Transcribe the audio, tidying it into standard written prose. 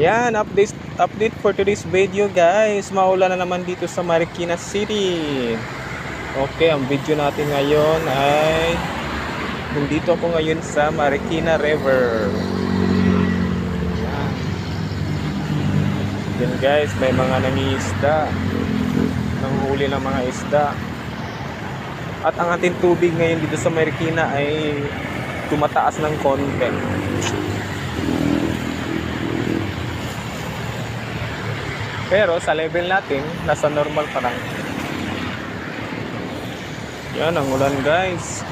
Ayan, update for today's video guys. Maulan na naman dito sa Marikina City. Okay, ang video natin ngayon ay nandito ako ngayon sa Marikina River. Ayan. Yan guys, may mga nangiisda. Nanghuli ng mga isda. At ang ating tubig ngayon dito sa Marikina ay tumataas ng konti. Pero sa level natin, nasa normal pa lang. Yan ang ulan guys.